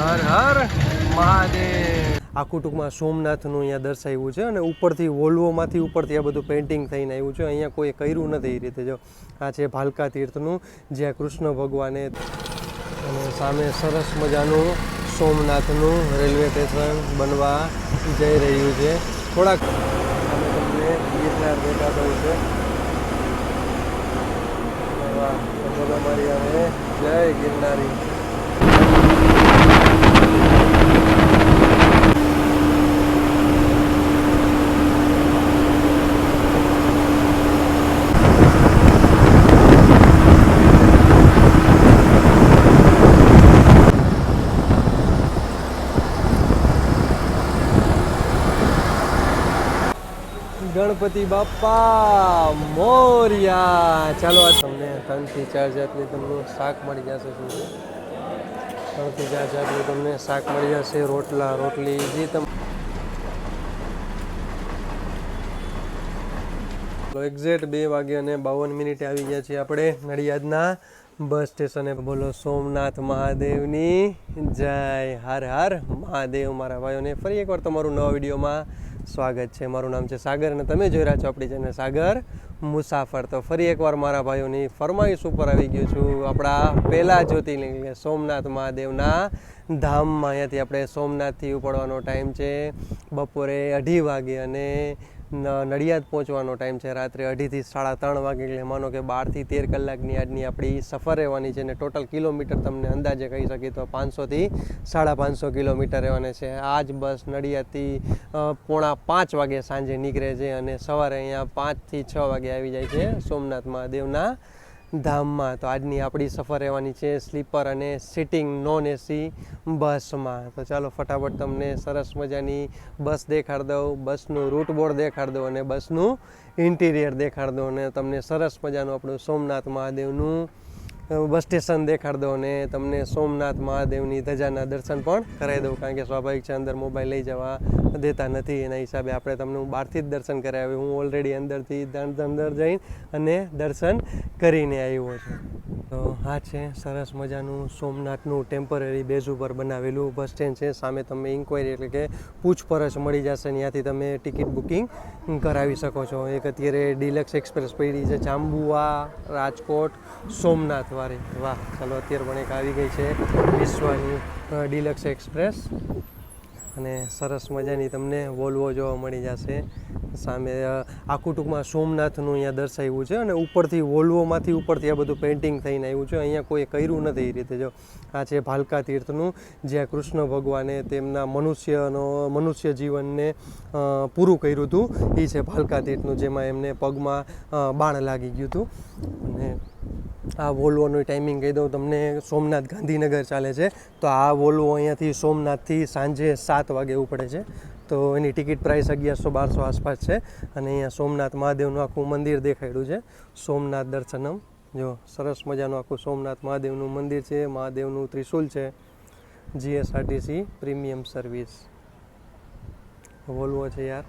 હર હર મહાદેવ. આખું ટૂંકમાં સોમનાથનું અહીંયા દર્શાવ્યું છે અને ઉપરથી વોલ્વોમાંથી ઉપરથી આ બધું પેઇન્ટિંગ થઈને આવ્યું છે. અહીંયા કોઈ કર્યું નથી એ રીતે. જો આ છે ભાલકા તીર્થનું, જ્યાં કૃષ્ણ ભગવાને, અને સામે સરસ મજાનું સોમનાથનું રેલવે સ્ટેશન બનવા જઈ રહ્યું છે. થોડાક અમે તમને ગિરનાર દેખાતો છે. અમારી આવે જય ગિરનારી. ગણપતિ બાપ્પા મોર્યા. ચાલો આ તમને 3 થી 4 જાતની તમને શાક મળી જશે. શું છે 3 થી 4 જાતની તમને શાક મળી જશે. રોટલા રોટલી જે તમે એક્ઝેક્ટ 2 વાગે અને 52 આવી ગયા છીએ આપણે નડિયાદના બસ સ્ટેશને. બોલો સોમનાથ મહાદેવની જય. હર હર મહાદેવ. મારા ભાઈઓને ફરી એકવાર તમારું નવા વિડીયોમાં સ્વાગત છે. મારું નામ છે સાગર અને તમે જોઈ રહ્યા છો આપણી ચેનલ સાગર મુસાફર. તો ફરી એકવાર મારા ભાઈઓની ફરમાઈશ ઉપર આવી ગયો છું. આપણા પહેલા જ્યોતિર્લિંગ સોમનાથ મહાદેવના ધામમાં. અહીંયાથી આપણે સોમનાથથી ઉપડવાનો ટાઈમ છે બપોરે 2:30 વાગે અને નડિયાદ પહોંચવાનો ટાઈમ છે રાત્રે 2:30 થી 3:30 વાગે. એટલે માનો કે 12 થી 13 કલાકની આજની આપણી સફર રહેવાની છે. અને ટોટલ કિલોમીટર તમને અંદાજે કહી શકીએ તો 500 થી 550 કિલોમીટર રહેવાના છે. આ જ બસ નડિયાદથી 4:45 વાગે સાંજે નીકળે છે અને સવારે અહીંયા 5 થી 6 વાગે આવી જાય છે સોમનાથ મહાદેવના ધામમાં. તો આજની આપણી સફર રહેવાની છે સ્લીપર અને સિટિંગ નોન એસી બસમાં. તો ચાલો ફટાફટ તમને સરસ મજાની બસ દેખાડી દઉં, બસનું રૂટ બોર્ડ દેખાડી દઉં અને બસનું ઇન્ટિરિયર દેખાડી દઉં અને તમને સરસ મજાનું આપણું સોમનાથ મહાદેવનું બસ સ્ટેશન દેખાડી દો અને તમને સોમનાથ મહાદેવની ધજાના દર્શન પણ કરાવી દઉં. કારણ કે સ્વાભાવિક છે અંદર મોબાઈલ લઈ જવા દેતા નથી. એના હિસાબે આપણે તમને હું બહારથી જ દર્શન કરાવી. હું ઓલરેડી અંદરથી અંદર જઈને અને દર્શન કરીને આવ્યો છું. તો આ છે સરસ મજાનું સોમનાથનું ટેમ્પરરી બેઝ ઉપર બનાવેલું બસ સ્ટેન્ડ છે. સામે તમે ઇન્ક્વાયરી એટલે કે પૂછપરછ મળી જશે. ત્યાંથી તમે ટિકિટ બુકિંગ કરાવી શકો છો. એક અત્યારે ડિલક્સ એક્સપ્રેસ પડી છે જાંબુઆ રાજકોટ સોમનાથ વાળી. વાહ, ચાલો અત્યારે પણ એક આવી ગઈ છે વિશ્વની ડિલક્સ એક્સપ્રેસ અને સરસ મજાની તમને વોલ્વો જોવા મળી જશે સામે. આખું ટૂંકમાં સોમનાથનું અહીંયા દર્શાવ્યું છે અને ઉપરથી વોલ્વોમાંથી ઉપરથી આ બધું પેઇન્ટિંગ થઈને આવ્યું છે. અહીંયા કોઈ કર્યું નથી એ રીતે. જો આ છે ભાલકા તીર્થનું, જ્યાં કૃષ્ણ ભગવાને તેમના મનુષ્ય જીવનને પૂરું કર્યું હતું. એ છે ભાલકા તીર્થનું, જેમાં એમને પગમાં બાણ લાગી ગયું હતું. અને આ વોલ્વોનું ટાઈમિંગ કહી દઉં તમને. સોમનાથ ગાંધીનગર ચાલે છે તો આ વોલ્વો અહીંયાથી સોમનાથથી સાંજે 7 વાગે ઉપડે છે. તો એની ટિકિટ પ્રાઇસ 1100-1200 આસપાસ છે. અને અહીંયા સોમનાથ મહાદેવનું આખું મંદિર દેખાડ્યું છે, સોમનાથ દર્શનમ. જો સરસ મજાનું આખું સોમનાથ મહાદેવનું મંદિર છે. મહાદેવનું ત્રિશુલ છે. GSRTC પ્રીમિયમ સર્વિસ વોલ્વો છે યાર.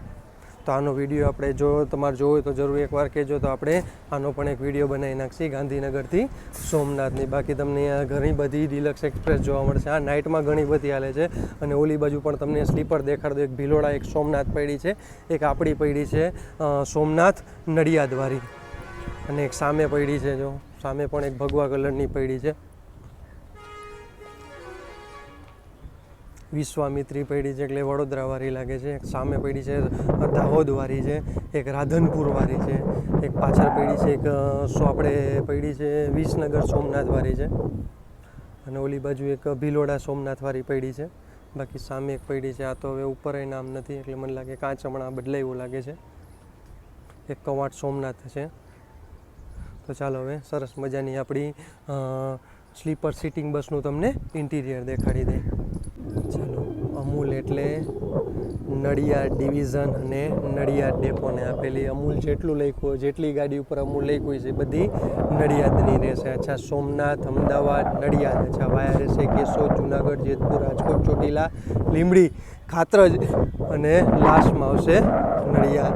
તો આનો વિડીયો આપણે જો તમારે જોવો હોય તો જરૂર એકવાર કહેજો, તો આપણે આનો પણ એક વિડીયો બનાવી નાખીએ ગાંધીનગરથી સોમનાથની. બાકી તમને અહીંયા ઘણી બધી ડિલક્સ એક્સપ્રેસ જોવા મળશે. આ નાઇટમાં ઘણી બધી હાલે છે. અને ઓલી બાજુ પણ તમને સ્લીપર દેખાડ દો. એક ભિલોડા, એક સોમનાથ પડી છે, એક આપણી પડી છે સોમનાથ નડિયાદવાળી, અને એક સામે પડી છે. જો સામે પણ એક ભગવા કલરની પડી છે વિશ્વામિત્રી પડી છે, એટલે વડોદરાવાળી લાગે છે. એક સામે પડી છે દાહોદવાળી છે, એક રાધનપુરવાળી છે, એક પાછળ પડી છે એક આપણે પડી છે વિસનગર સોમનાથવાળી છે, અને ઓલી બાજુ એક ભિલોડા સોમનાથવાળી પડી છે. બાકી સામે એક પડી છે. આ તો હવે ઉપર નામ નથી એટલે મને લાગે કાંચ હમણાં બદલાયું લાગે છે. એક કવાંટ સોમનાથ છે. તો ચાલો હવે સરસ મજાની આપણી સ્લીપર સિટિંગ બસનું તમને ઇન્ટિરિયર દેખાડી દે. ચાલો, અમૂલ એટલે નડિયાદ ડિવિઝન અને નડિયાદ ડેપોને આપેલી. અમૂલ જેટલું લખ્યું, જેટલી ગાડી ઉપર અમૂલ લખ્યું છે બધી નડિયાદની રહેશે. અચ્છા, સોમનાથ, અમદાવાદ, નડિયાદ. અચ્છા, વાયા રહેશે કેશોદ, જુનાગઢ, જેતપુર, રાજકોટ, ચોટીલા, લીંબડી, ખાતરજ અને લાસ્ટમાં આવશે નડિયાદ.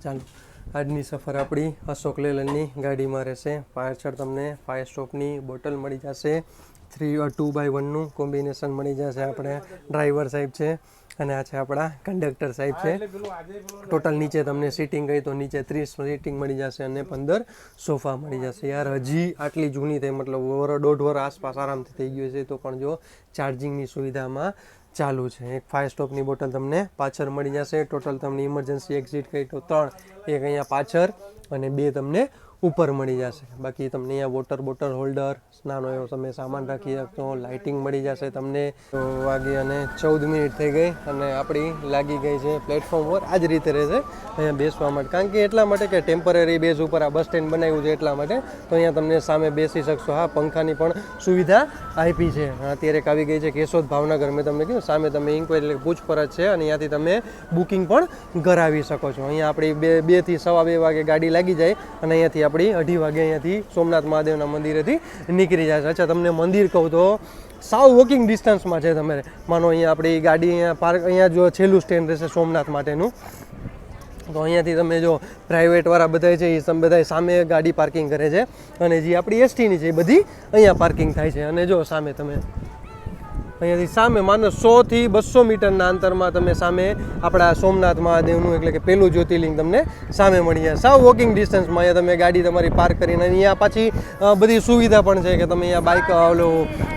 ચાલો આજની સફર આપણી અશોક લેલનની ગાડીમાં રહેશે. પાછળ તમને 5 સ્ટોપની બોટલ મળી જશે. 2x1નું કોમ્બિનેશન મળી જશે. આપણે ડ્રાઈવર સાહેબ છે અને આ છે આપણા કંડક્ટર સાહેબ છે. ટોટલ નીચે તમને સીટિંગ કહી તો નીચે 30 સીટિંગ મળી જશે અને 15 સોફા મળી જશે. યાર હજી આટલી જૂની થઈ, મતલબ દોઢ વર આસપાસ આરામથી થઈ ગયું છે, તો પણ જો ચાર્જિંગની સુવિધામાં ચાલુ છે. એક 5 સ્ટોપની બોટલ તમને પાછળ મળી જશે. ટોટલ તમને ઇમરજન્સી એક્ઝિટ કહી તો 3, એક અહીંયા પાછળ અને 2 તમને ઉપર મળી જશે. બાકી તમને અહીંયા વોટર બોટલ હોલ્ડર, નાનો એવો તમે સામાન રાખી શકશો. લાઇટિંગ મળી જશે તમને. વાગી અને 14 મિનિટ થઈ ગઈ અને આપણી લાગી ગઈ છે પ્લેટફોર્મ પર. આ જ રીતે રહેશે અહીંયા બેસવા માટે, કારણ કે એટલા માટે કે ટેમ્પરરી બેઝ ઉપર આ બસ સ્ટેન્ડ બનાવ્યું છે એટલા માટે. તો અહીંયા તમને સામે બેસી શકશો. હા, પંખાની પણ સુવિધા આપી છે. અત્યારે એક આવી ગઈ છે કેશોદ ભાવનગર. મેં તમને કીધું સામે તમે ઇન્ક્વાયરી પૂછપરછ છે અને અહીંયાથી તમે બુકિંગ પણ કરાવી શકો છો. અહીંયા આપણી 2 થી 2:15 વાગે ગાડી લાગી જાય અને અહીંયાથી આપણી 2:30 વાગે અહીંયાથી સોમનાથ મહાદેવના મંદિરેથી નીકળી જાય છે. અચ્છા, તમને મંદિર કહું તો સાવ વોકિંગ ડિસ્ટન્સમાં છે. તમારે માનો અહીંયા આપણી ગાડી અહીંયા પાર્ક, અહીંયા જો છેલ્લું સ્ટેન્ડ રહેશે સોમનાથ માટેનું, તો અહીંયાથી તમે જો પ્રાઇવેટવાળા બધા છે એ બધા સામે ગાડી પાર્કિંગ કરે છે અને જે આપણી એસટીની છે એ બધી અહીંયા પાર્કિંગ થાય છે. અને જો સામે તમે અહીંયાથી સામે માનો 100 થી 200 મીટરના અંતરમાં તમે સામે આપણા સોમનાથ મહાદેવનું એટલે કે પહેલું જ્યોતિર્લિંગ તમને સામે મળી જાય. સાવ વોકિંગ ડિસ્ટન્સમાં અહીંયા તમે ગાડી તમારી પાર્ક કરીને અહીંયા પાછી બધી સુવિધા પણ છે કે તમે અહીંયા બાઇક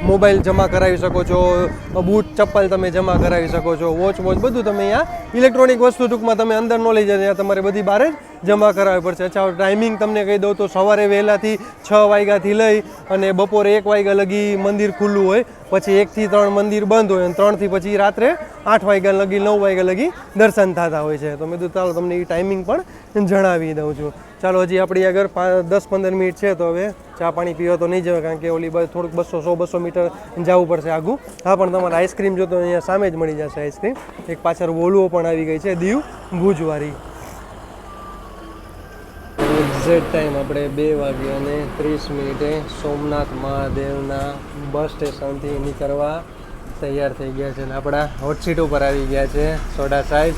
મોબાઈલ જમા કરાવી શકો છો, બૂટ ચપ્પલ તમે જમા કરાવી શકો છો, વોચ બધું તમે અહીંયા ઇલેક્ટ્રોનિક વસ્તુ ટૂંકમાં તમે અંદર ન લઈ જાય, તમારે બધી બહાર જ જમા કરાવવી પડશે. અચ્છા, ટાઈમિંગ તમને કહી દઉં તો સવારે વહેલાથી 6 વાગ્યાથી લઈ અને બપોરે 1 વાગ્યા લગી મંદિર ખુલ્લું હોય, પછી 1 થી 3 મંદિર બંધ હોય અને 3 થી પછી રાત્રે 8 વાગ્યા લગી 9 વાગ્યા લગી દર્શન થતા હોય છે. તો મેં કીધું ચાલો તમને એ ટાઈમિંગ પણ જણાવી દઉં છું. ચાલો, હજી આપણી આગળ 10-15 મિનિટ છે, તો હવે ચા પાણી પીવા તો નહીં જવાય, કારણ કે ઓલી બાજુ થોડુંક 100-200 મીટર જવું પડશે આગું. હા, પણ તમારે આઈસ્ક્રીમ જો તો અહીંયા સામે જ મળી જશે આઈસ્ક્રીમ. એક પાછળ વોલ્વો પણ આવી ગઈ છે દીવ ભુજવાળી. એક્ઝેક્ટ ટાઈમ આપણે 2:30 સોમનાથ મહાદેવના બસ સ્ટેશનથી નીકળવા તૈયાર થઈ ગયા છે અને આપણા હોટ સીટ ઉપર આવી ગયા છે સોડા સાહેબ.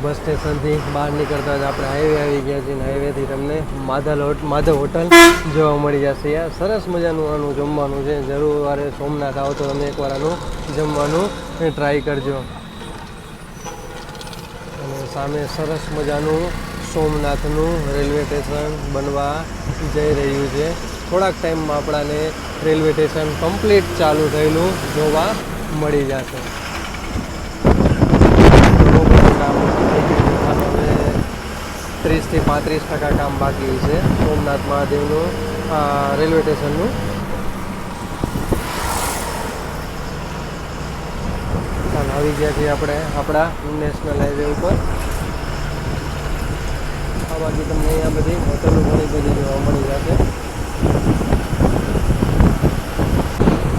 બસ સ્ટેશનથી બહાર નીકળતા જ આપણે હાઈવે આવી ગયા છીએ. હાઈવેથી તમને માધવ હોટલ જોવા મળી જશે. યાર સરસ મજાનું આનું જમવાનું છે. જરૂર વારે સોમનાથ આવો તો તમે એકવાર આનું જમવાનું ટ્રાય કરજો. અને સામે સરસ મજાનું સોમનાથનું રેલવે સ્ટેશન બનવા જઈ રહ્યું છે. થોડાક ટાઈમમાં આપણાને રેલવે સ્ટેશન કમ્પ્લીટ ચાલુ થયેલું જોવા મળી જશે. 30 થી 35% કામ બાકી છે સોમનાથ મહાદેવનું રેલવે સ્ટેશનનું. ચાલો, આવી ગયા છીએ આપણે આપણા નેશનલ હાઈવે ઉપર. આ બાજુ તમને અહીંયા બધી હોટલો ઘણી બધી જોવા મળી જશે.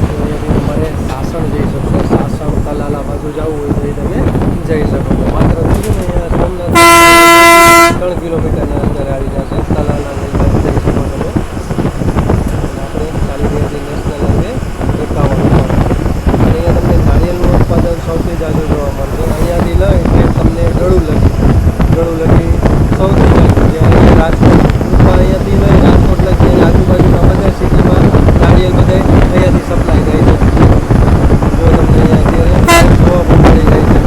અહીંયાથી તમારે સાસણ જઈ શકશો. સાસણ તલાલા બાજુ જવું હોય તો એ તમે જઈ શકો છો. માત્ર અહીંયા સોમનાથ 3 કિલોમીટરના અંદર આવી જશે. તલાલા જઈ શકો છો. આપણે ચાલી રહ્યા છીએ નેશનલ હાઈવે 51 પર. અહીંયા તમને નારિયેળનું ઉત્પાદન સૌથી જાજુ જોવા મળશે. અહીંયાથી લઈ એટલે તમને ગળું લગી સૌથી જાજુ છે. અહીંયા રાજકોટ અહીંયાથી લઈ રાજકોટ લગી આજુબાજુના બધા સિટીમાં નારિયેળ બધા અહીંયાથી સપ્લાય થાય છે. જો તમને અહીંયા અત્યારે જોવા પણ મળી જાય છે.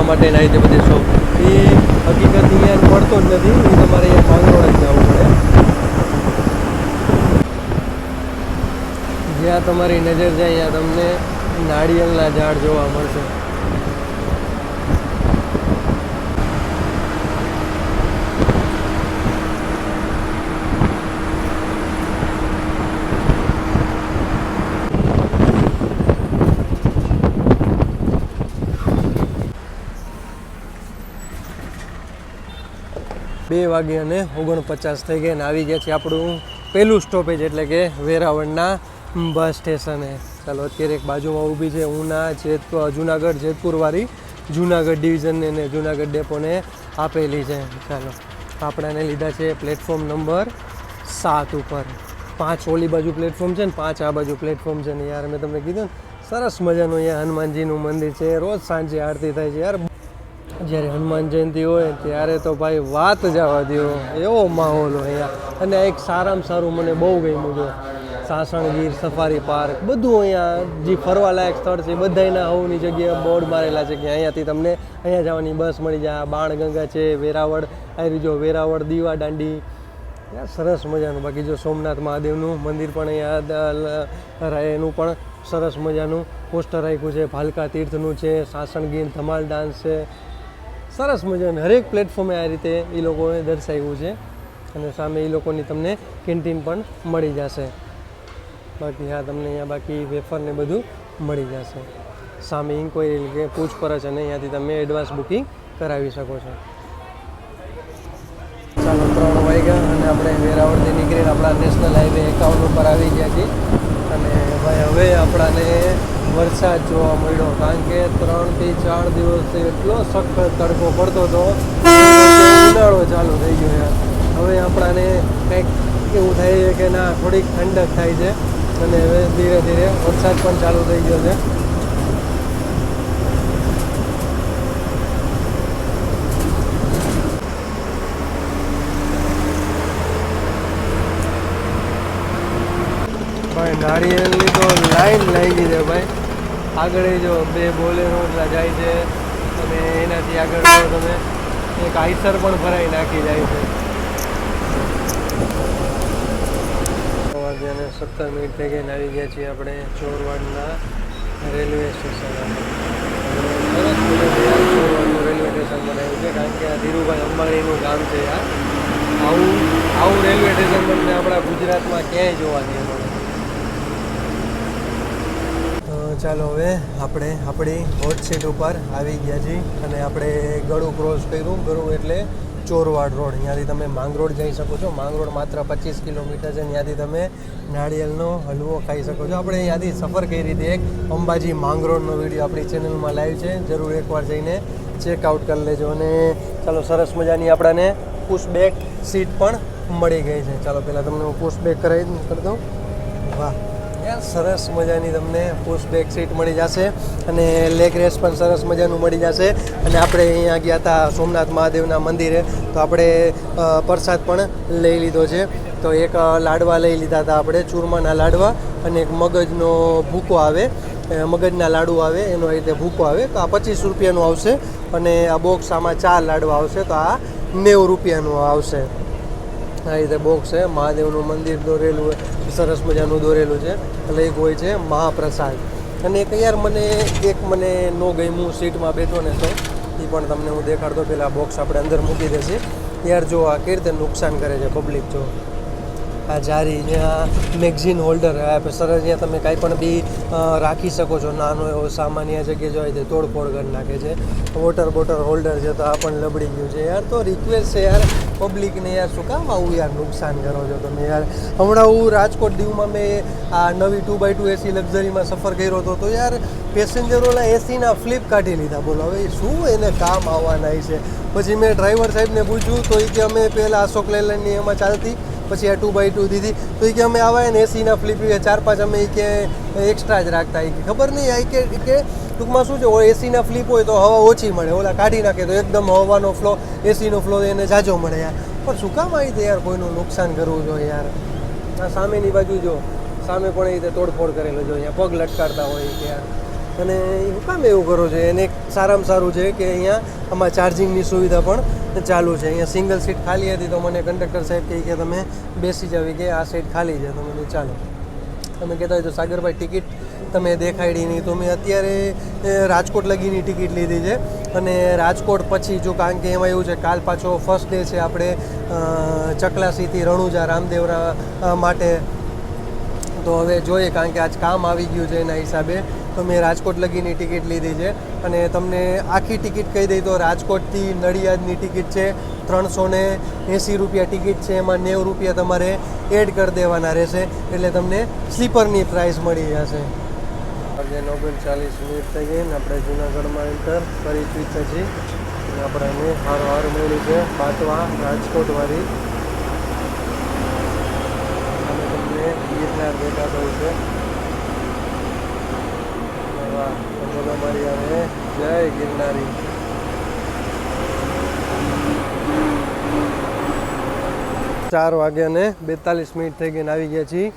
માટે ના રીતે બધી શોપ એ હકીકત અહીંયા મળતો જ નથી. એ તમારે અહીંયા માંગરોળ જ જવું પડે. જ્યાં તમારી નજર જાય ત્યાં તમને નાળિયેરના ઝાડ જોવા મળશે. 2:49 થઈ ગયા અને આવી ગયા છે આપણું પહેલું સ્ટોપેજ એટલે કે વેરાવળના બસ સ્ટેશને. ચાલો અત્યારે એક બાજુમાં ઊભી છે ઉના જુનાગઢ જેતપુરવાળી જુનાગઢ ડિવિઝનને અને જુનાગઢ ડેપોને આપેલી છે. ચાલો આપણાને લીધા છે પ્લેટફોર્મ નંબર 7 ઉપર. 5 ઓલી બાજુ પ્લેટફોર્મ છે ને 5 આ બાજુ પ્લેટફોર્મ છે ને યાર મેં તમને કીધું ને સરસ મજાનું અહીંયા હનુમાનજીનું મંદિર છે. રોજ સાંજે આરતી થાય છે યાર. જ્યારે હનુમાન જયંતિ હોય ત્યારે તો ભાઈ વાત જવા દો, એવો માહોલ હોય અહીંયા. અને એક સારામાં સારું મને બહુ ગમ્યું છે સાસણગીર સફારી પાર્ક, બધું અહીંયા જે ફરવાલાયક સ્થળ છે બધાના હવની જગ્યાએ બોર્ડ મારેલા છે કે અહીંયાથી તમને અહીંયા જવાની બસ મળી જાય. બાણગંગા છે, વેરાવળ આવી જો વેરાવળ દીવા દાંડી યાર સરસ મજાનું. બાકી જો સોમનાથ મહાદેવનું મંદિર પણ અહીંયા એનું પણ સરસ મજાનું પોસ્ટર રાખ્યું છે. ભાલકા તીર્થનું છે, સાસણગીર ધમાલ ડાન્સ છે, સરસ મજાનું હરેક પ્લેટફોર્મે આ રીતે એ લોકોએ દર્શાવ્યું છે. અને સામે એ લોકોની તમને કેન્ટીન પણ મળી જશે. બાકી હા તમને અહીંયા બાકી વેફર ને બધું મળી જશે. સામે ઇન્ક્વાયરી કે પૂછપરછ અને અહીંયાથી તમે એડવાન્સ બુકિંગ કરાવી શકો છો. ચાલો 3 વાગ્યા અને આપણે વેરાવળથી નીકળીને આપણા નેશનલ હાઈવે 51 ઉપર આવી ગયા છીએ. અને ભાઈ હવે આપણાને વરસાદ જોવા મળ્યો, કારણ કે 3 થી 4 દિવસથી એટલો સખત તડકો પડતો હતો, ઉનાળો ચાલુ થઈ ગયો યાર. હવે આપણાને કંઈક એવું થાય છે કે ના થોડીક ઠંડક થાય છે અને હવે ધીરે ધીરે વરસાદ પણ ચાલુ થઈ ગયો છે. ભાઈ નારિયેળની તો લાઈન લાગી છે ભાઈ. આગળ જો 2 બોલેરો એટલા જાય છે અને એનાથી આગળ તમે એક આઈસર પણ ભરાઈ નાખી જાય છે. 17 થઈ ગઈને આવી ગયા છીએ આપણે ચોરવાડના રેલવે સ્ટેશન. ચોરવાડનું રેલવે સ્ટેશન બનાવ્યું છે કારણ કે આ ધીરુભાઈ અંબાણીનું ગામ છે યાર. આવું રેલવે સ્ટેશન તમને આપણા ગુજરાતમાં ક્યાંય જોવા નહીં મળે. ચાલો હવે આપણે આપણી હોટ સીટ ઉપર આવી ગયા છીએ અને આપણે ગળું ક્રોસ કર્યું. ગળું એટલે ચોરવાડ રોડ. અહીંયાથી તમે માંગરોળ જઈ શકો છો. માંગરોળ માત્ર 25 કિલોમીટર છે. ત્યાંથી તમે નાળિયેરનો હલવો ખાઈ શકો છો. આપણે અહીંયાથી સફર કરી હતી. એક અંબાજી માંગરોળનો વિડીયો આપણી ચેનલમાં લાઈવ છે, જરૂર એકવાર જઈને ચેકઆઉટ કરી લેજો. અને ચાલો સરસ મજાની આપણાને પુશ બેક સીટ પણ મળી ગઈ છે. ચાલો પહેલાં તમને હું પુશ બેક કરી દઉં. વાહ યાર સરસ મજાની તમને પુશ બેક સીટ મળી જશે અને લેગ રેસ્ટ પણ સરસ મજાનું મળી જશે. અને આપણે અહીંયા ગયા હતા સોમનાથ મહાદેવના મંદિરે તો આપણે પ્રસાદ પણ લઈ લીધો છે. તો એક લાડવા લઈ લીધા હતા આપણે, ચૂરમાના લાડવા, અને એક મગજનો ભૂકો આવે, મગજના લાડુ આવે એનો રીતે ભૂકો આવે. તો આ 25 રૂપિયાનું આવશે અને આ બોક્સ આમાં 4 લાડવા આવશે તો આ 90 રૂપિયાનું આવશે. આ રીતે બોક્સ છે. મહાદેવનું મંદિર દોરેલું હોય, સરસ મજાનું દોરેલું છે. એટલે એક હોય છે મહાપ્રસાદ. અને એક યાર મને નો ગમ્યું સીટમાં બેઠો ને તો એ પણ તમને હું દેખાડતો. પહેલાં બોક્સ આપણે અંદર મૂકી દેશે. યાર જો આ કેવી રીતે નુકસાન કરે છે પબ્લિક. જો આ જારી જ્યાં મેગઝીન હોલ્ડર સરસ, જ્યાં તમે કાંઈ પણ બી રાખી શકો છો, નાનો એવો સામાન્ય જગ્યાએ જો તે તોડફોડ કરી નાખે છે. વોટર બોટલ હોલ્ડર છે તો આ પણ લબડી ગયું છે યાર. તો રિક્વેસ્ટ છે યાર પબ્લિકને યાર, શું કામ આવું યાર નુકસાન કરો છો તમે યાર. હમણાં હું રાજકોટ દીવમાં મેં આ નવી 2x2 એસી લક્ઝરીમાં સફર કર્યો હતો તો યાર પેસેન્જરોના એસીના ફ્લિપ કાઢી લીધા. બોલો હવે શું એને કામ આવવાના છે. પછી મેં ડ્રાઈવર સાહેબને પૂછ્યું તો એ કે અમે પહેલાં અશોક લેલનની એમાં ચાલતી, પછી આ 2x2 દીધી તો એ કે અમે આવા ને એસીના ફ્લિપ 4-5 અમે કે એક્સ્ટ્રા જ રાખતા. એ ખબર નહીં આ કે ટૂંકમાં શું છે, એસીના ફ્લિપ હોય તો હવા ઓછી મળે, ઓલા કાઢી નાખે તો એકદમ હવાનો ફ્લો, એસીનો ફ્લો એને જાજો મળે યાર. પણ શું કામ આવી રીતે યાર કોઈનું નુકસાન કરવું જોઈએ યાર. આ સામેની બાજુ જો સામે પણ એ રીતે તોડફોડ કરેલો જો અહીંયા પગ લટકાડતા હોય કે યાર. અને શું કામ એવું કરો છો. એને એક સારામાં સારું છે કે અહીંયા આમાં ચાર્જિંગની સુવિધા પણ ચાલુ છે. અહીંયા સિંગલ સીટ ખાલી હતી તો મને કંડક્ટર સાહેબ કહે કે તમે બેસી જાવ કે આ સીટ ખાલી છે. તો મને ચાલો તમે કહેતા હોય તો સાગરભાઈ ટિકિટ તમે દેખાડી નહીં. તો મેં અત્યારે રાજકોટ લગીની ટિકિટ લીધી છે અને રાજકોટ પછી જો, કારણ કે એમાં એવું છે કાલ પાછો ફર્સ્ટ ડે છે આપણે ચકલાસીથી રણુજા રામદેવરા માટે. તો હવે જોઈએ, કારણ કે આજ કામ આવી ગયું છે એના હિસાબે તો મેં રાજકોટ લગીની ટિકિટ લીધી છે અને તમને આખી ટિકિટ કહી દઈ તો રાજકોટથી નડિયાદની ટિકિટ છે 380 રૂપિયા ટિકિટ છે, એમાં 90 રૂપિયા તમારે એડ કરી દેવાના રહેશે એટલે તમને સ્લીપરની પ્રાઇસ મળી જશે. આજે 39 થઈ ગઈ ને આપણે જૂનાગઢમાં એન્ટર કરી ચૂક્યા છીએ અને આપણે અમે હાર મળી છે બાટવા રાજકોટવાળી અને તમને ગિરનાર દેખાતો છે. અમારી આવે જય ગિરનારી. ચાર વાગ્યા ને 42 થઈ ગઈને આવી ગયા છીએ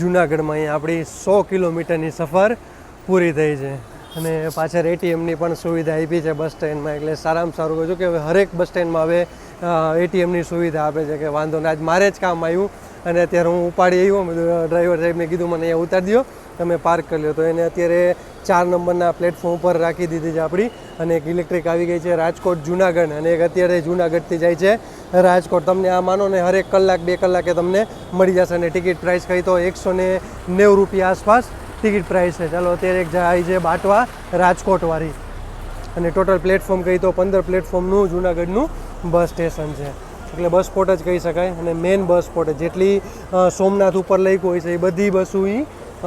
જૂનાગઢમાં. અહીંયા આપણી 100 કિલોમીટરની સફર પૂરી થઈ છે અને પાછળ એટીએમની પણ સુવિધા આપી છે બસ સ્ટેન્ડમાં. એટલે સારામાં સારું કહું છું કે હવે હરેક બસ સ્ટેન્ડમાં હવે એટીએમની સુવિધા આપે છે કે વાંધો નહીં. આજ મારે જ કામ આવ્યું અને અત્યારે હું ઉપાડી આવ્યો. ડ્રાઈવર સાહેબને કીધું મને અહીંયા ઉતારી દો, તમે પાર્ક કરી લો. તો એને અત્યારે 4 નંબરના પ્લેટફોર્મ ઉપર રાખી દીધી છે આપણી અને એક ઇલેક્ટ્રિક આવી ગઈ છે રાજકોટ જૂનાગઢ અને એક અત્યારે જૂનાગઢથી જાય છે રાજકોટ. તમને આ માનો ને હરેક કલાક 2 કલાકે તમને મળી જશે અને ટિકિટ પ્રાઇસ કહી તો 190 રૂપિયા આસપાસ ટિકિટ પ્રાઇસ છે. ચાલો અત્યારે એક જાય છે બાટવા રાજકોટવાળી અને ટોટલ પ્લેટફોર્મ કહી તો 15 પ્લેટફોર્મનું જૂનાગઢનું બસ સ્ટેશન છે. એટલે બસ સ્પોટ જ કહી શકાય અને મેઇન બસ સ્પોટ જેટલી સોમનાથ ઉપર લખ્યું હોય છે એ બધી બસો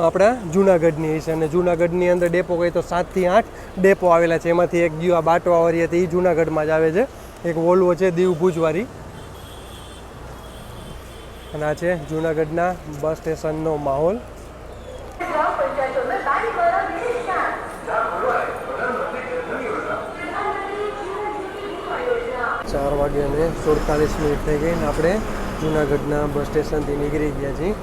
આપણા જૂનાગઢની છે અને જૂનાગઢની અંદર ડેપો કહી તો 7 થી 8 ડેપો આવેલા છે. એમાંથી એક ગયું આ બાટવાવાળી હતી એ જૂનાગઢમાં જ આવે છે. એક વોલ્વો છે દીવ ભુજવાળી અને આ છે જૂનાગઢના બસ સ્ટેશનનો માહોલ. 4 વાગ્યાને 47 થઈ ગઈ ને આપણે જૂનાગઢના બસ સ્ટેશનથી નીકળી ગયા છીએ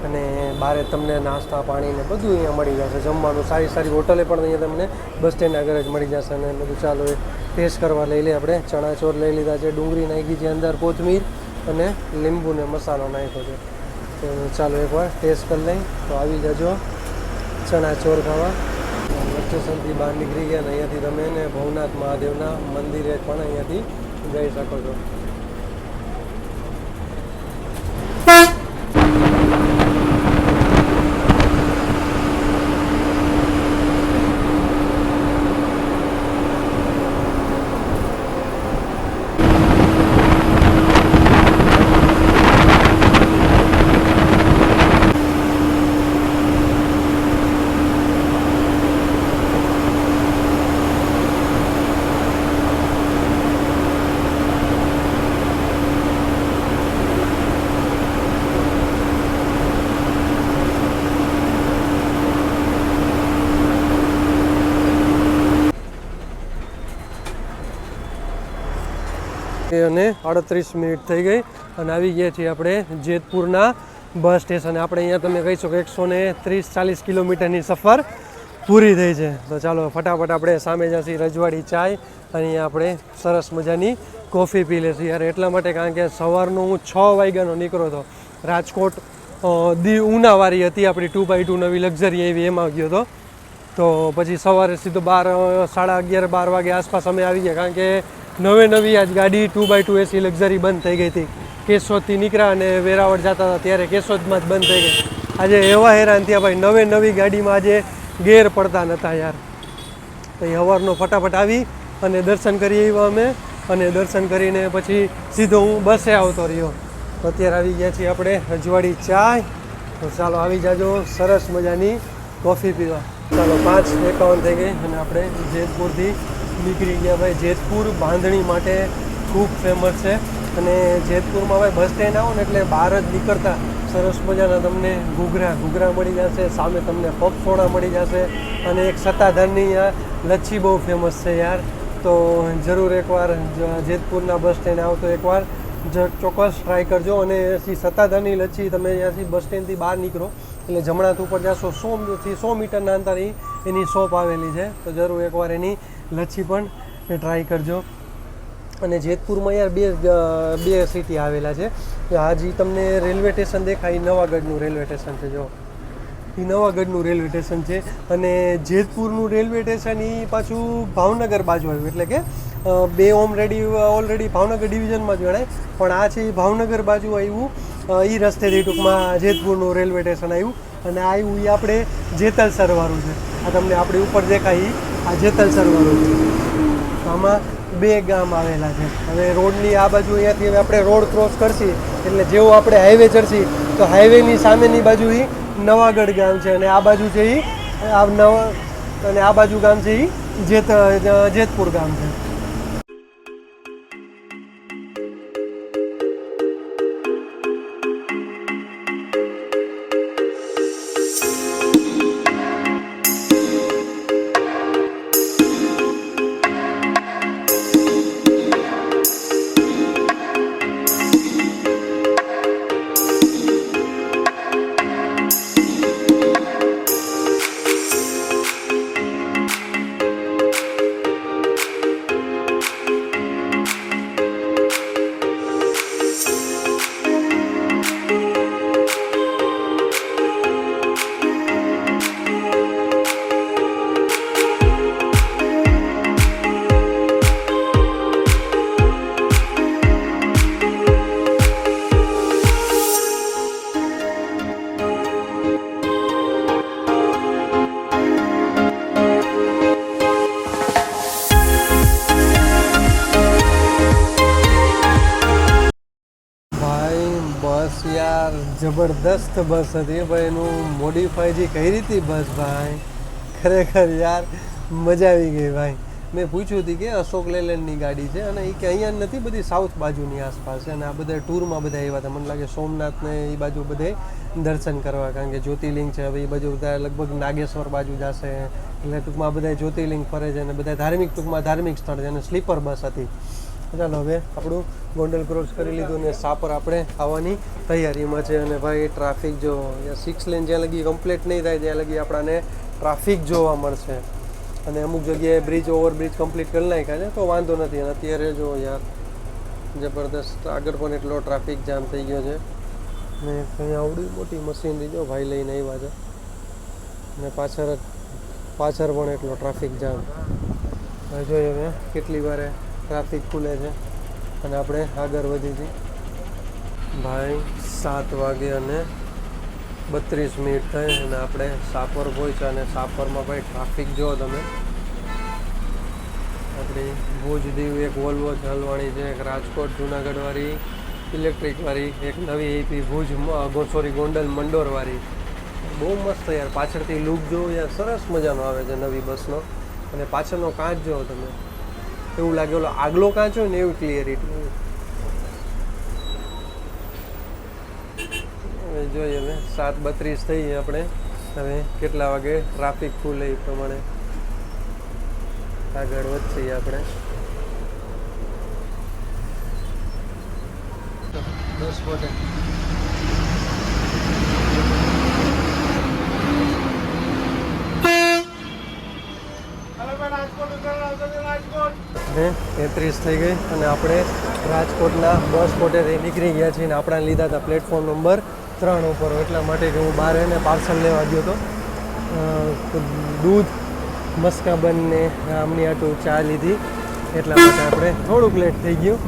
અને બહાર તમને નાસ્તા પાણી ને બધું અહીંયા મળી જશે. જમવાનું સારી સારી હોટલે પણ અહીંયા તમને બસ સ્ટેન્ડ આગળ જ મળી જશે અને બધું. ચાલો એ ટેસ્ટ કરવા લઈ લઈએ. આપણે ચણા ચોર લઈ લીધા છે, ડુંગળી નાખી છે અંદર, કોથમીર અને લીંબુ ને મસાલો નાખ્યો છે. તો ચાલો એકવાર ટેસ્ટ કરી લઈ. તો આવી જજો ચણા ચોર ખાવા. સ્ટેશનથી બહાર નીકળી ગયા ને અહીંયાથી તમે ને ભવનાથ મહાદેવના મંદિરે પણ અહીંયાથી જઈ શકો છો. અને 38 થઈ ગઈ અને આવી ગયા છીએ આપણે જેતપુરના બસ સ્ટેશને. આપણે અહીંયા તમે કહી શકો 130-40 કિલોમીટરની સફર પૂરી થઈ છે. તો ચાલો ફટાફટ આપણે સામે જઈશું રજવાડી ચાય અને અહીંયા આપણે સરસ મજાની કોફી પી લેશું યાર. એટલા માટે કારણ કે સવારનો હું 6 વાગ્યાનો નીકળ્યો હતો રાજકોટ. ઉનાવારી હતી આપણી 2x2 નવી લક્ઝરી એવી એમાં ગયો હતો. તો પછી સવારે સીધો 11:30-12 વાગે આસપાસ અમે આવી ગયા કારણ કે નવી આજ ગાડી 2x2 એસી લક્ઝરી બંધ થઈ ગઈ હતી. કેશોદથી નીકળ્યા અને વેરાવળ જતા હતા ત્યારે કેશોદમાં જ બંધ થઈ ગઈ. આજે એવા હેરાન થયા ભાઈ, નવી ગાડીમાં આજે ગેર પડતા નહોતા યાર. તો એ સવારનો ફટાફટ આવી અને દર્શન કરી આવ્યા અમે અને દર્શન કરીને પછી સીધો હું બસે આવતો રહ્યો. તો અત્યારે આવી ગયા છીએ આપણે રજવાડી ચાય. તો ચાલો આવી જાજો સરસ મજાની કોફી પીવા. ચાલો 5:51 થઈ ગઈ અને આપણે જેતપુરથી નીકળી ગયા ભાઈ. જેતપુર બાંધણી માટે ખૂબ ફેમસ છે અને જેતપુરમાં ભાઈ બસ સ્ટેન્ડ આવો ને એટલે બહાર જ નીકળતા સરસ મજાના તમને ઘૂઘરા મળી જશે, સામે તમને પગફોડા મળી જશે અને એક સત્તાધારની લચ્છી બહુ ફેમસ છે યાર. તો જરૂર એકવાર જેતપુરના બસ સ્ટેન્ડ આવો તો એકવાર ચોક્કસ ટ્રાય કરજો. અને સત્તાધારની લચ્છી તમે અહીંયાથી બસ સ્ટેન્ડથી બહાર નીકળો એટલે જમણા હાથ ઉપર જશો 100 મીટરના અંતરે એની શોપ આવેલી છે. તો જરૂર એકવાર એની લચ્છી પણ ટ્રાય કરજો. અને જેતપુરમાં યાર બે સિટી આવેલા છે. હાજી તમને રેલવે સ્ટેશન દેખાય, નવાગઢનું રેલવે સ્ટેશન છે. જો એ નવાગઢનું રેલવે સ્ટેશન છે અને જેતપુરનું રેલવે સ્ટેશન એ પાછું ભાવનગર બાજુ આવ્યું. એટલે કે બે ઓલરેડી ભાવનગર ડિવિઝનમાં જ ગણાય પણ આ છે એ ભાવનગર બાજુ આવ્યું. એ રસ્તેથી ટૂંકમાં જેતપુરનું રેલવે સ્ટેશન આવ્યું અને આવ્યું એ આપણે જેતલસરવાળું છે. આ તમને આપણી ઉપર દેખાય આ જેતલસર વાળું છે. તો આમાં 2 ગામ આવેલા છે. હવે રોડની આ બાજુ અહીંયાથી હવે આપણે રોડ ક્રોસ કરશી એટલે જેવું આપણે હાઈવે ચડશી તો હાઈવેની સામેની બાજુ નવાગઢ ગામ છે અને આ બાજુ છે અને આ બાજુ ગામ છે જેતપુર ગામ છે. બસ યાર જબરદસ્ત બસ હતી ભાઈ. એનું મોડિફાઈ જે કરી હતી બસ ભાઈ, ખરેખર યાર મજા આવી ગઈ ભાઈ. મેં પૂછ્યું હતું કે અશોક લેલેન્ડની ગાડી છે અને એ કે અહીંયા નથી, બધી સાઉથ બાજુની આસપાસ છે અને આ બધા ટૂરમાં બધા આવ્યા હતા. મને લાગે સોમનાથ ને એ બાજુ બધે દર્શન કરવા, કારણ કે જ્યોતિર્લિંગ છે. હવે એ બાજુ બધા લગભગ નાગેશ્વર બાજુ જશે એટલે ટૂંકમાં બધા જ્યોતિર્લિંગ ફરે છે અને બધા ધાર્મિક સ્થળ છે અને સ્લીપર બસ હતી. ચાલો હવે આપણું ગોંડલ ક્રોસ કરી લીધું ને સાપર આપણે આવવાની તૈયારીમાં છે. અને ભાઈ ટ્રાફિક જો 6 લેન જ્યાં લગી કમ્પ્લીટ નહીં થાય ત્યાં લગી આપણને ટ્રાફિક જોવા મળશે. અને અમુક જગ્યાએ ઓવરબ્રિજ કમ્પ્લીટ કરી નાખ્યા છે તો વાંધો નથી. અને અત્યારે જો યાર જબરદસ્ત આગળ પણ એટલો ટ્રાફિક જામ થઈ ગયો છે ને અહીંયા આવડી મોટી મશીનરી જો ભાઈ લઈને આવ્યા છે ને પાછળ પણ એટલો ટ્રાફિક જામ. હવે જોઈએ હવે કેટલી વારે ટ્રાફિક ખુલે છે અને આપણે આગળ વધી હતી ભાઈ. 7 વાગે અને 32 મિનિટ થઈ અને આપણે સાપર પહોંચ્યા. અને સાપરમાં ભાઈ ટ્રાફિક જો તમે, આપણી ભુજ દીવ એક વોલ્વો હલવાણી છે, એક રાજકોટ જુનાગઢવાળી ઇલેક્ટ્રિકવાળી, એક નવી એપી ભુજ ગોંડલ મંડોરવાળી. બહુ મસ્ત યાર. પાછળથી લુક જો યાર સરસ મજાનો આવે છે નવી બસનો. અને પાછળનો કાચ જો તમે, એવું લાગે ઓલો આગલો કાચ હોય ને એવી ક્લિયરિટી. હવે જોઈએ હવે 7:32 થઈ આપણે. હવે કેટલા વાગે ટ્રાફિક ખુલે એ પ્રમાણે આગળ વધીએ આપણે. 10 ફોટે ને 33 થઈ ગઈ અને આપણે રાજકોટના બસ સ્પોટેથી નીકળી ગયા છીએ. ને આપણા લીધા હતા પ્લેટફોર્મ નંબર 3 ઉપર. એટલા માટે કે હું બહાર એને પાર્સલ લેવા ગયો હતો. દૂધ મસ્કાબન ને આમની આટું ચા લીધી એટલા માટે આપણે થોડુંક લેટ થઈ ગયું.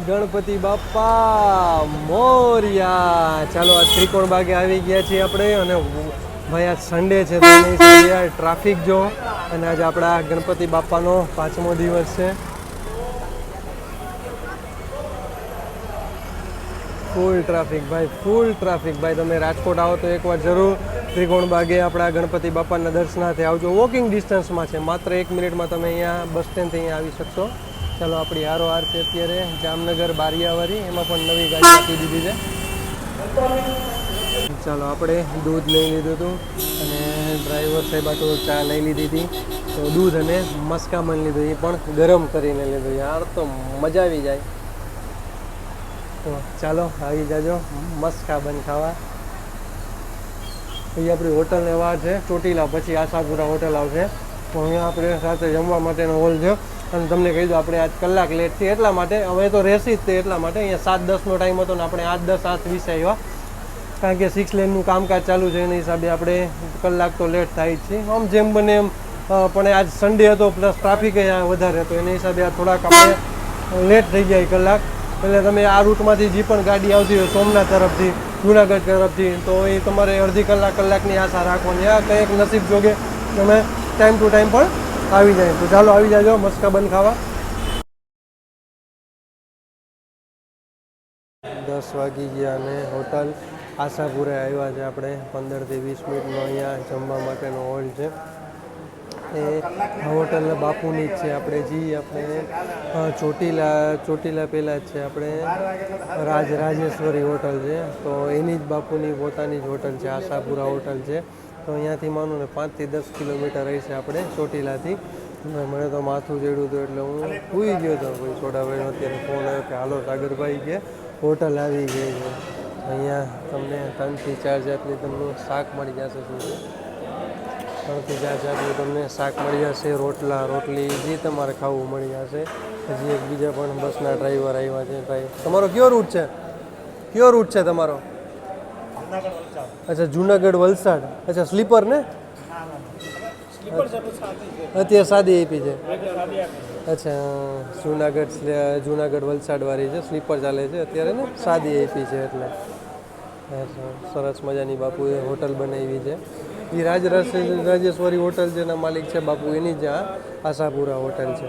ગણપતિ બાપ્પા મોર્યા. ચાલો આ ત્રિકોણ બાગે આવી ગયા છીએ આપણે. અને ભાઈ આજ સન્ડે છે તો એની હિસાબે ટ્રાફિક જો. અને આજે આપણા ગણપતિ બાપ્પાનો 5મો દિવસ છે. ફૂલ ટ્રાફિક ભાઈ, ફૂલ ટ્રાફિક ભાઈ. તમે રાજકોટ આવો તો એકવાર જરૂર ત્રિકોણ બાગે આપણા ગણપતિ બાપાના દર્શનાર્થે આવજો. વોકિંગ ડિસ્ટન્સમાં છે, માત્ર 1 મિનિટમાં તમે અહીંયા બસ સ્ટેન્ડથી અહીંયા આવી શકશો. ચાલો આપણી આર છે અત્યારે જામનગર બારિયાવાળી, એમાં પણ નવી ગાડી આપી દીધી છે. ચાલો આપણે દૂધ લઈ લીધું હતું અને ડ્રાઈવર સાહેબ તો ચા લઈ લીધી હતી. તો દૂધ અને મસ્કામન લીધું, એ પણ ગરમ કરીને લીધું. યાર તો મજા આવી જાય. તો ચાલો આવી જાજો મસ્કાબન ખાવા. અહીં આપણી હોટલને વાર છે ચોટીલા, પછી આશાપુરા હોટલ આવશે. તો અહીંયા આપણે સાથે જમવા માટેનો હોલ છે. અને તમને કહી દો આપણે આજ કલાક લેટ છે એટલા માટે, હવે તો રહેશી જ તે એટલા માટે. અહીંયા 7:10નો ટાઈમ હતો ને આપણે 8:10 8:20 આવ્યા, કારણ કે 6 લેનનું કામકાજ ચાલુ છે. એના હિસાબે આપણે કલાક તો લેટ થાય જ છે. આમ જેમ બને એમ, પણ આજ સન્ડે હતો પ્લસ ટ્રાફિક વધારે હતો, એના હિસાબે આ થોડાક આપણે લેટ થઈ ગયા કલાક. એટલે તમે આ રૂટમાંથી જે પણ ગાડી આવતી હોય સોમનાથ તરફથી જુનાગઢ તરફથી તો એ તમારે અડધી કલાકની આશા રાખવાની. આ કંઈક નસીબ જોગે તમે ટાઈમ ટુ ટાઈમ પણ આવી જાય. તો ચાલો આવી જાજો મસ્કા બન ખાવા. 10 વાગી ગયા અને હોટલ આશાપુરે આવ્યા છે આપણે. 15 થી 20 મિનિટનો અહીંયા જમવા માટેનો હોલ છે. એ હોટલ બાપુની જ છે. આપણે આપણે ચોટીલા પહેલાં જ છે આપણે રાજેશ્વરી હોટલ છે. તો એની જ બાપુની પોતાની જ હોટલ છે, આશાપુરા હોટલ છે. તો અહીંયાથી માનો ને 5 થી 10 કિલોમીટર રહેશે આપણે ચોટીલાથી. મને તો માથું ચડ્યું હતું એટલે હું સૂઈ ગયો હતો. ભાઈ છોડાભાઈનો અત્યારે ફોન આવ્યો કે હાલો સાગરભાઈ કે હોટલ આવી ગઈ છે. અહીંયા તમને 3 થી 4 જાતની તમને શાક મળી જશે. શું 3 થી 4 જાતનું તમને શાક મળી જશે. રોટલી જે તમારે ખાવું મળી જશે. હજી એક બીજા પણ બસના ડ્રાઈવર આવ્યા છે. ભાઈ તમારો કયો રૂટ છે તમારો? અચ્છા જુનાગઢ વલસાડ. અચ્છા સ્લીપર ને અત્યારે સાદી આપી છે. અચ્છા જુનાગઢ વલસાડ વાળી છે, સ્લીપર ચાલે છે અત્યારે ને, સાદી આપી છે એટલે સરસ મજાની બાપુએ હોટલ બનાવી છે. એ રાજેશ્વરી હોટલ જેના માલિક છે બાપુ એની જ આ આશાપુરા હોટલ છે.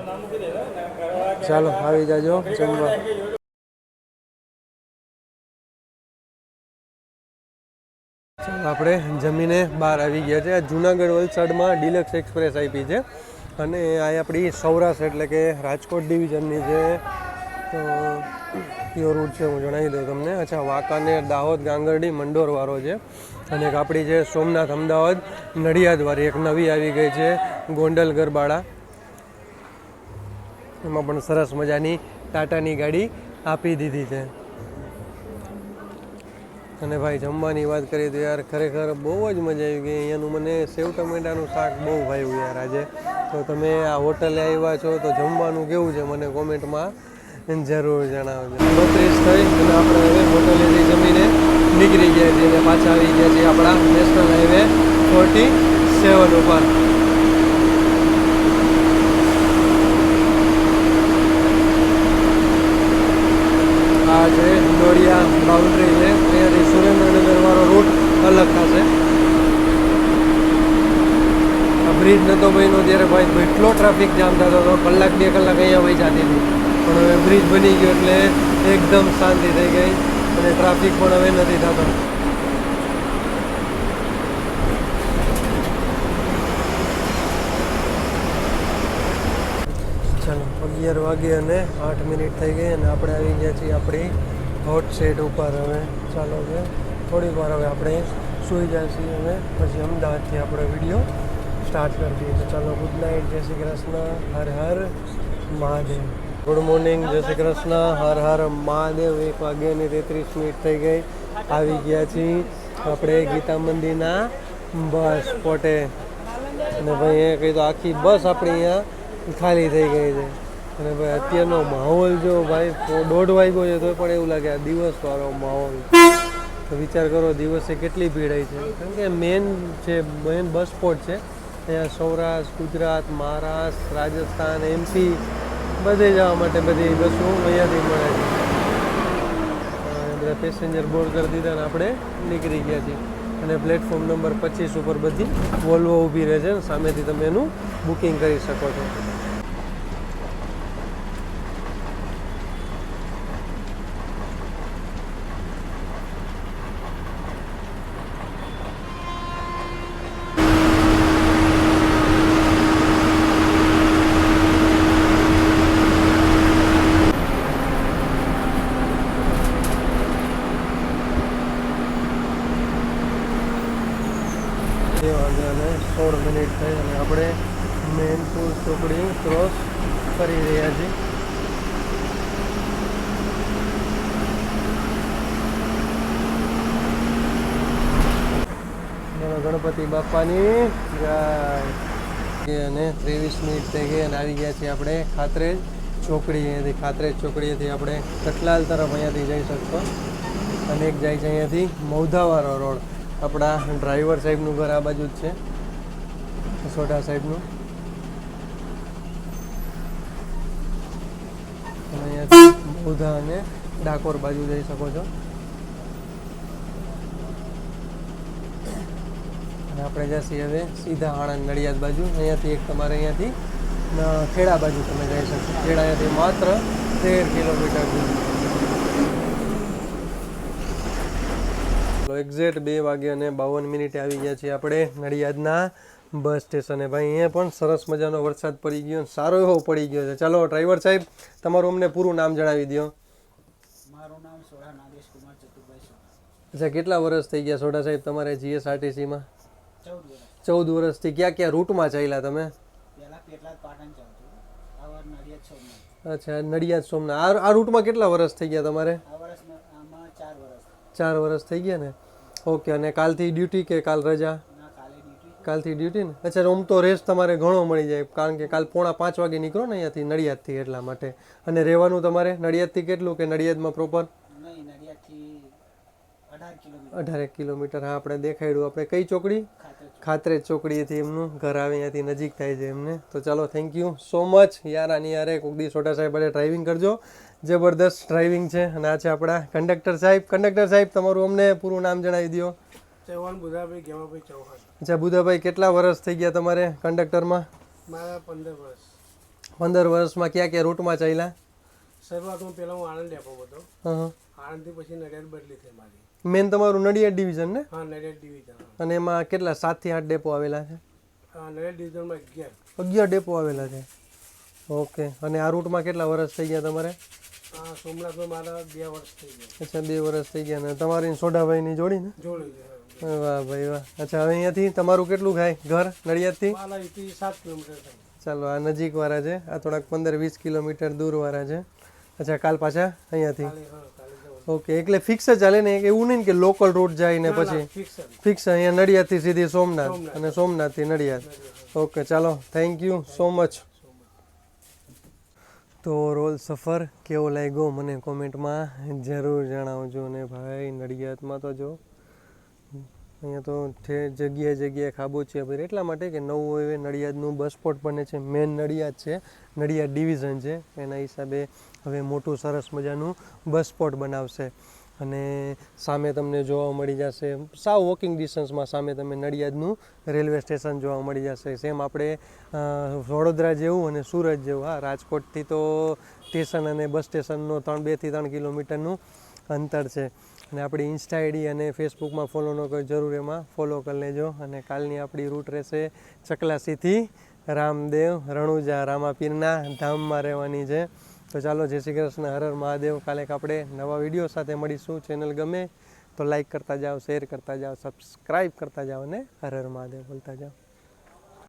ચાલો આવી જાજો જમવા. આપણે જમીને બહાર આવી ગયા છે. આ જુનાગઢ વલસાડમાં ડિલક્સ એક્સપ્રેસ આપી છે અને આ આપણી સૌરાષ્ટ્ર એટલે કે રાજકોટ ડિવિઝનની છે. તો કયો રૂટ છે હું જણાવી દઉં તમને. અચ્છા વાંકાનેર, દાહોદ, ગાંગરડી, મંડોરવાળો છે. અને એક આપણી છે સોમનાથ, અમદાવાદ, નડિયાદવાળી એક નવી આવી ગઈ છે ગોંડલ ગરબાડા. એમાં પણ સરસ મજાની ટાટાની ગાડી આપી દીધી છે. અને ભાઈ જમવાની વાત કરીએ તો યાર ખરેખર બહુ જ મજા આવી ગઈ. અહીંયાનું મને સેવ ટમેટાનું શાક બહુ ભાવ્યું યાર આજે. તો તમે આ હોટલે આવ્યા છો તો જમવાનું કેવું છે મને કોમેન્ટમાં જરૂર જણાવજો. 32 થઈ અને આપણે હવે હોટલેથી જમીને નીકળી ગયા છીએ અને પાછા આવી ગયા છીએ આપણા નેશનલ હાઈવે 47 ઉપર. આ છે ડોડિયા બાઉન્ડ્રી છે. અહીંયાથી સુરેન્દ્રનગરવાળો રૂટ અલગ થશે. આ બ્રિજ નહોતો બન્યો ત્યારે ભાઈ એટલો ટ્રાફિક જામ થતો હતો, 1-2 કલાક અહીંયા વહી જતી હતી. પણ હવે બ્રિજ બની ગયો એટલે એકદમ શાંતિ થઈ ગઈ અને ટ્રાફિક પણ હવે નથી થતો. ચાલો 11 વાગે અને 8 મિનિટ થઈ ગઈ અને આપણે આવી ગયા છીએ આપણી હોટ સેટ ઉપર. હવે ચાલો હવે થોડીક વાર હવે આપણે સૂઈ જાય છીએ અને પછી અમદાવાદથી આપણે વિડીયો સ્ટાર્ટ કરી દઈએ. તો ચાલો ગુડ નાઇટ, જય શ્રી કૃષ્ણ, હર હર મહાદેવ. ગુડ મોર્નિંગ, જય શ્રી કૃષ્ણ, હર હર મહાદેવ. 1 વાગે અને 33 મિનિટ થઈ ગઈ. આવી ગયા છીએ આપણે ગીતા મંદિરના બસ સ્પોટે. અને ભાઈ એ કહી તો આખી બસ આપણી અહીંયા ખાલી થઈ ગઈ છે. અને ભાઈ અત્યારનો માહોલ જો ભાઈ 1:30 વાગ્યો છે તો પણ એવું લાગે આ દિવસવાળો માહોલ. તો વિચાર કરો દિવસે કેટલી ભીડ આવી છે. કારણ કે મેન બસ સ્પોટ છે. અહીંયા સૌરાષ્ટ્ર, ગુજરાત, મહારાષ્ટ્ર, રાજસ્થાન, MP બધે જવા માટે બધી બસો અહીંયાથી મળે છે. બધા પેસેન્જર બોર્ડ કરી દીધા અને આપણે નીકળી ગયા છીએ. અને પ્લેટફોર્મ નંબર 25 ઉપર બધી વોલ્વો ઊભી રહે છે. સામેથી તમે એનું બુકિંગ કરી શકો છો. અને 16 મિનિટ થઈ અને આપણે મેનપુર ચોકડી ક્રોસ કરી રહ્યા છીએ. ગણપતિ બાપાની જય. અને 23 મિનિટ થઈ ગઈ અને આવી ગયા છીએ આપણે ખાતરેજ ચોકડી. અહીંયાથી ખાતરેજ ચોકડીએથી આપણે કટલાલ તરફ અહીંયાથી જઈ શકશો. અને એક જાય છે અહીંયાથી મૌધાવાળો રોડ. આપણા ડ્રાઈવર સાહેબનું ઘર આ બાજુ જ છે, સોઢા સાહેબનું. અહીંયાથી ઉધા અને ડાકોર બાજુ જઈ શકો છો. અને આપણે જઈશું હવે સીધા આણંદ નડિયાદ બાજુ. અહીંયાથી એક તમારે અહીંયાથી ખેડા બાજુ તમે જઈ શકશો. ખેડા અહીંયાથી માત્ર 13 કિલોમીટર દૂર. એક્ઝેક્ટ 2 વાગે અને 52 મિનિટે આવી ગયા છીએ આપણે નડિયાદના બસ સ્ટેશને. ભાઈ અહીંયા પણ સરસ મજાનો વરસાદ પડી ગયો, સારો એવો પડી ગયો છે. ચાલો ડ્રાઈવર સાહેબ, તમારું અમને પૂરું નામ જણાવી દો. મારું નામ સોઢા નાગેશ કુમાર ચતુરભાઈ સોઢા. અચ્છા, કેટલા વર્ષ થઈ ગયા સોઢા સાહેબ તમારે જીએસઆરટીસીમાં? 14 વર્ષ. 14 વર્ષથી. ક્યાં ક્યાં રૂટમાં ચાલ્યા તમે? પહેલા પેટલાદ પાટણ ચાલતું, આ નડિયાદ સોમનાથ. અચ્છા, નડિયાદ સોમનાથ. આ રૂટમાં કેટલા વર્ષ થઈ ગયા તમારે? આ વર્ષમાં આમાં 4 વર્ષ. 4 વર્ષ થઈ ગયા ને. ઓકે. અને કાલથી ડ્યુટી કે કાલ રજા? ના, કાલે ડ્યુટી. કાલથી ડ્યુટી ને. અચ્છા, આમ તો રેસ્ટ તમારે ઘણો મળી જાય, કારણ કે કાલ 4:45 વાગે નીકળો ને અહીંયાથી નડિયાદથી, એટલા માટે. અને રહેવાનું તમારે નડિયાદથી કેટલું, કે નડિયાદમાં પ્રોપર? નહીં, નડિયાદથી 18 કિલોમીટર. 18 કિલોમીટર. હા, આપણે દેખાડ્યું. આપણે કઈ ચોકડી? ખાતરેજ ચોકડીએથી એમનું ઘર આવે, અહીંયાથી નજીક થાય છે એમને. તો ચાલો, થેન્ક યુ સો મચ યાર. આની યારે કોક દી સોઢા સાહેબ ડ્રાઇવિંગ કરજો, જબરદસ્ત ડ્રાઇવિંગ છે. અને આ છે આપણા કંડક્ટર સાહેબ. કંડક્ટર સાહેબ, તમારું અમને પૂરું નામ જણાવી દો. ચૌહાણ બુધાભાઈ ગેમાભાઈ ચૌહાણ. અચ્છા બુધાભાઈ, કેટલા વર્ષ થઈ ગયા તમારે કંડક્ટરમાં? મારા 15 વર્ષ. 15 વર્ષમાં ક્યાં ક્યાં રૂટમાં ચાલ્યા? શરૂઆતમાં પહેલાં હું આણંદ ડેપો હતો. હા. આણંદથી પછી નડિયાદ બદલી થઈ મારી. મેન તમારું નડિયાદ ડિવિઝન ને? હા, નડિયાદ ડિવિઝન. અને એમાં કેટલા 7 થી 8 ડેપો આવેલા છે? હા, નડિયાદ ડિવિઝનમાં 11 ડેપો આવેલા છે. ઓકે. અને આ રૂટમાં કેટલા વર્ષ થઈ ગયા તમારે? સોમનાથમાં મારા 2 વર્ષ થઈ ગયા. અચ્છા, 2 વર્ષ થઈ ગયા. ને તમારી સોઢાભાઈની જોડી ને? જોડી. વાહ ભાઈ વાહ. અચ્છા, હવે અહીંયાથી તમારું કેટલું થાય ઘર નડિયાદથી? 7 કિલોમીટર થાય. ચાલો, આ નજીક વાળા છે, આ થોડાક 15-20 કિલોમીટર દૂર વાળા છે. અચ્છા, કાલ પાછા અહીંયાથી? ઓકે. એટલે ફિક્સ જ ચાલે ને, એવું નહીં કે લોકલ રૂટ જાય ને પછી? ફિક્સ. અહીંયા નડિયાદથી સીધી સોમનાથ અને સોમનાથથી નડિયાદ. ઓકે, ચાલો, થેન્ક યુ સો મચ. તો ઓવરઓલ સફર કેવો લાગ્યો મને કોમેન્ટમાં જરૂર જણાવજો. ને ભાઈ નડિયાદમાં તો જો અહીંયા તો જગ્યાએ ખાબોચિયા ભરે, એટલા માટે કે નવું હવે નડિયાદનું બસ સ્પોટ બને છે. મેન નડિયાદ છે, નડિયાદ ડિવિઝન છે, એના હિસાબે હવે મોટું સરસ મજાનું બસ સ્પોટ બનાવશે. અને સામે તમને જોવા મળી જશે, સાવ વોકિંગ ડિસ્ટન્સમાં સામે તમે નડિયાદનું રેલવે સ્ટેશન જોવા મળી જશે. સેમ આપણે વડોદરા જેવું અને સુરત જેવું. હા, રાજકોટથી તો સ્ટેશન અને બસ સ્ટેશનનો 2 થી 3 કિલોમીટરનું અંતર છે. અને આપણી ઇન્સ્ટા આઈડી અને ફેસબુકમાં ફોલો ન કરો, જરૂર એમાં ફોલો કરી લેજો. અને કાલની આપણી રૂટ રહેશે ચકલાસીથી રામદેવ રણુજા રામાપીરના ધામમાં રહેવાની છે. તો ચાલો, જય શ્રી કૃષ્ણ, હર હર મહાદેવ. કાલે આપણે નવા વિડીયો સાથે મળીશું. ચેનલ ગમે તો લાઈક કરતા જાઓ, શેર કરતા જાઓ, સબસ્ક્રાઈબ કરતા જાઓ અને હર હર મહાદેવ બોલતા જાઓ.